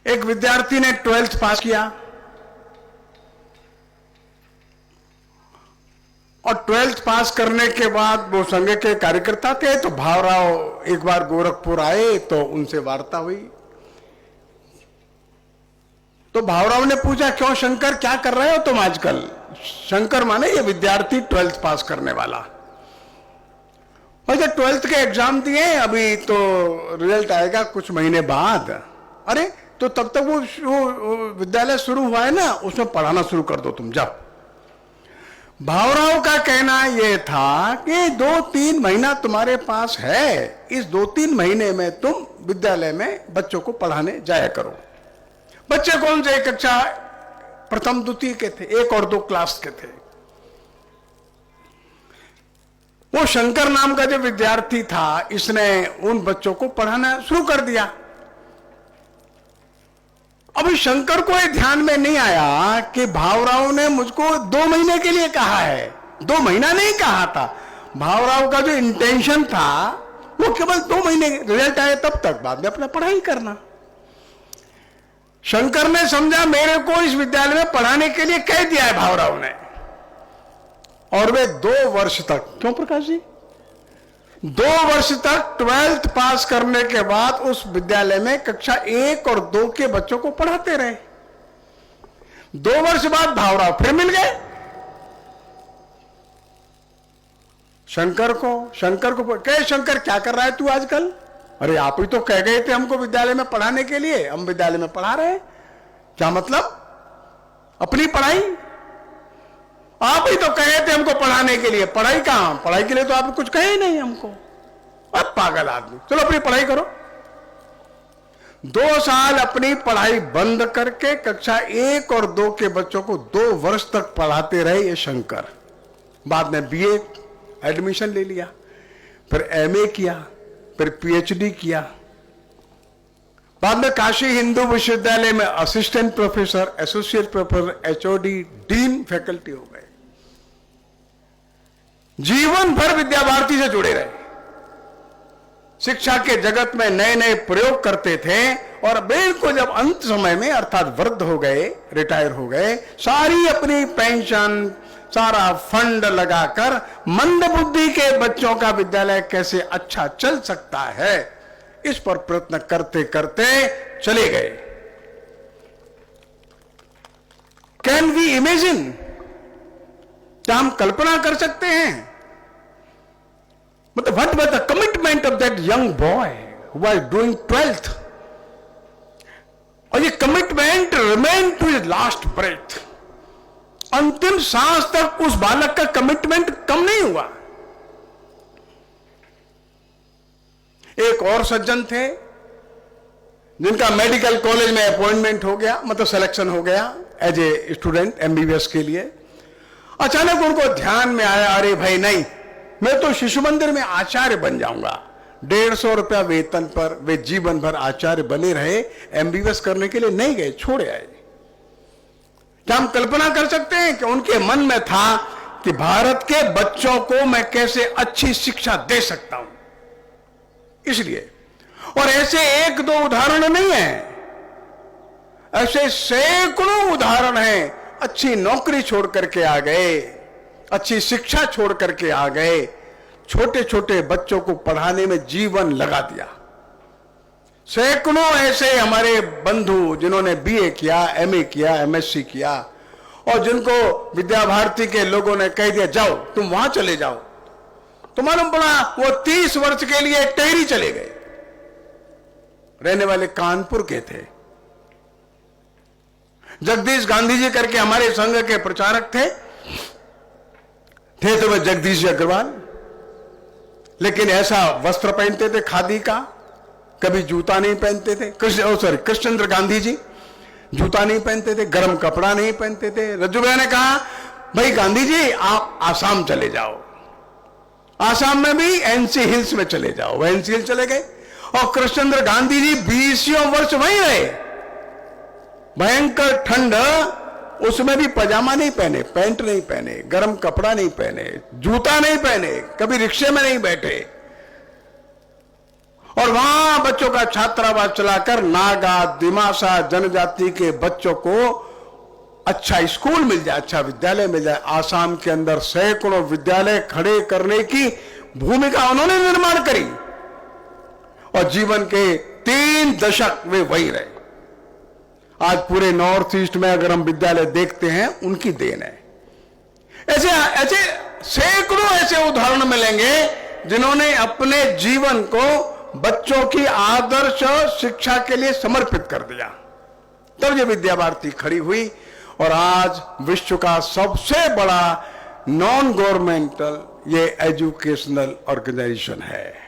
एक विद्यार्थी ने 12th पास किया और 12th पास करने के बाद वो संघ के कार्यकर्ता थे, तो भावराव एक बार गोरखपुर आए तो उनसे वार्ता हुई। तो भावराव ने पूछा, क्यों शंकर, क्या कर रहे हो तुम आजकल? शंकर माने ये विद्यार्थी 12th पास करने वाला। वैसे 12th के एग्जाम दिए, अभी तो रिजल्ट आएगा कुछ महीने बाद। अरे तो तब तक वो विद्यालय शुरू हुआ है ना, उसमें पढ़ाना शुरू कर दो तुम, जाओ। भावराव का कहना यह था कि 2-3 महीना तुम्हारे पास है, इस 2-3 महीने में तुम विद्यालय में बच्चों को पढ़ाने जाया करो। बच्चे कौन से? कक्षा प्रथम द्वितीय के थे, 1 और 2 क्लास के थे। वो शंकर नाम का जो विद्यार्थी था, इसने उन बच्चों को पढ़ाना शुरू कर दिया। अभी शंकर को ये ध्यान में नहीं आया कि भावराव ने मुझको 2 महीने के लिए कहा है, 2 महीना नहीं कहा था। भावराव का जो इंटेंशन था वो केवल 2 महीने, रिजल्ट आए तब तक, बाद में अपना पढ़ाई करना। शंकर ने समझा मेरे को इस विद्यालय में पढ़ाने के लिए कह दिया है भावराव ने, और वे 2 वर्ष तक, क्यों प्रकाश जी, 2 वर्ष तक 12th पास करने के बाद उस विद्यालय में कक्षा 1 और 2 के बच्चों को पढ़ाते रहे। 2 वर्ष बाद भावराव फिर मिल गए शंकर को कहे, शंकर क्या कर रहा है तू आजकल? अरे आप ही तो कह गए थे हमको विद्यालय में पढ़ाने के लिए, हम विद्यालय में पढ़ा रहे हैं। क्या मतलब? अपनी पढ़ाई आप ही तो कहे थे हमको पढ़ाने के लिए। पढ़ाई कहां? पढ़ाई के लिए तो आपने कुछ कहे ही नहीं हमको। अब पागल आदमी, चलो अपनी पढ़ाई करो। 2 साल अपनी पढ़ाई बंद करके कक्षा 1 और 2 के बच्चों को 2 वर्ष तक पढ़ाते रहे ये शंकर। बाद में बीए एडमिशन ले लिया, फिर एमए किया, फिर पीएचडी किया। बाद में काशी हिंदू विश्वविद्यालय में assistant professor, associate professor, HOD, dean faculty हो गए। जीवन भर विद्या भारती से जुड़े रहे, शिक्षा के जगत में नए नए प्रयोग करते थे, और बिल्कुल जब अंत समय में अर्थात वृद्ध हो गए, रिटायर हो गए, सारी अपनी पेंशन, सारा फंड लगाकर मंद बुद्धि के बच्चों का विद्यालय कैसे अच्छा चल सकता है, इस पर प्रयत्न करते करते चले गए। Can we imagine? क्या हम कल्पना कर सकते हैं? मतलब what was the commitment of that young boy who was doing 12th, और ये commitment remain to his last breath. अंतिम सांस तक उस बालक का कमिटमेंट कम नहीं हुआ। एक और सज्जन थे जिनका मेडिकल कॉलेज में अपॉइंटमेंट हो गया, मतलब सिलेक्शन हो गया एज ए स्टूडेंट एमबीबीएस के लिए। अचानक उनको ध्यान में आया, अरे भाई नहीं, मैं तो शिशु मंदिर में आचार्य बन जाऊंगा। 150 रुपया वेतन पर वे जीवन भर आचार्य बने रहे, एमबीबीएस करने के लिए नहीं गए, छोड़े आए। क्या हम कल्पना कर सकते हैं कि उनके मन में था कि भारत के बच्चों को मैं कैसे अच्छी शिक्षा दे सकता हूं? इसलिए, और ऐसे 1-2 उदाहरण नहीं है, ऐसे सैकड़ों उदाहरण हैं। अच्छी नौकरी छोड़ करके आ गए, अच्छी शिक्षा छोड़ करके आ गए, छोटे छोटे बच्चों को पढ़ाने में जीवन लगा दिया। सैकड़ों ऐसे हमारे बंधु जिन्होंने बीए किया, एमए किया, एमएससी किया, और जिनको विद्या भारती के लोगों ने कह दिया जाओ तुम वहां चले जाओ, तो मालूम पड़ा वो 30 वर्ष के लिए टेहरी चले गए। रहने वाले कानपुर के थे। जगदीश गांधी जी करके हमारे संघ के प्रचारक थे तो वह जगदीश अग्रवाल, लेकिन ऐसा वस्त्र पहनते थे खादी का, कभी जूता नहीं पहनते थे। कृष्णचंद्र गांधी जी जूता नहीं पहनते थे, गर्म कपड़ा नहीं पहनते थे। रज्जू ने कहा भाई गांधी जी आप आसाम चले जाओ, आसाम में भी एनसी हिल्स में चले जाओ। वह एनसी हिल्स चले गए, और कृष्णचंद्र गांधी जी 20 वर्ष वहीं रहे। भयंकर ठंड, उसमें भी पजामा नहीं पहने, पैंट नहीं पहने, गर्म कपड़ा नहीं पहने, जूता नहीं पहने, कभी रिक्शे में नहीं बैठे, और वहां बच्चों का छात्रावास चलाकर नागा दिमासा जनजाति के बच्चों को अच्छा स्कूल मिल जाए, अच्छा विद्यालय मिल जाए। आसाम के अंदर सैकड़ों विद्यालय खड़े करने की भूमिका उन्होंने निर्माण करी और जीवन के 3 दशक वे वही रहे। आज पूरे नॉर्थ ईस्ट में अगर हम विद्यालय देखते हैं, उनकी देन है। ऐसे ऐसे सैकड़ों ऐसे उदाहरण मिलेंगे जिन्होंने अपने जीवन को बच्चों की आदर्श शिक्षा के लिए समर्पित कर दिया। तब ये विद्या भारती खड़ी हुई और आज विश्व का सबसे बड़ा नॉन गवर्नमेंटल ये एजुकेशनल ऑर्गेनाइजेशन है।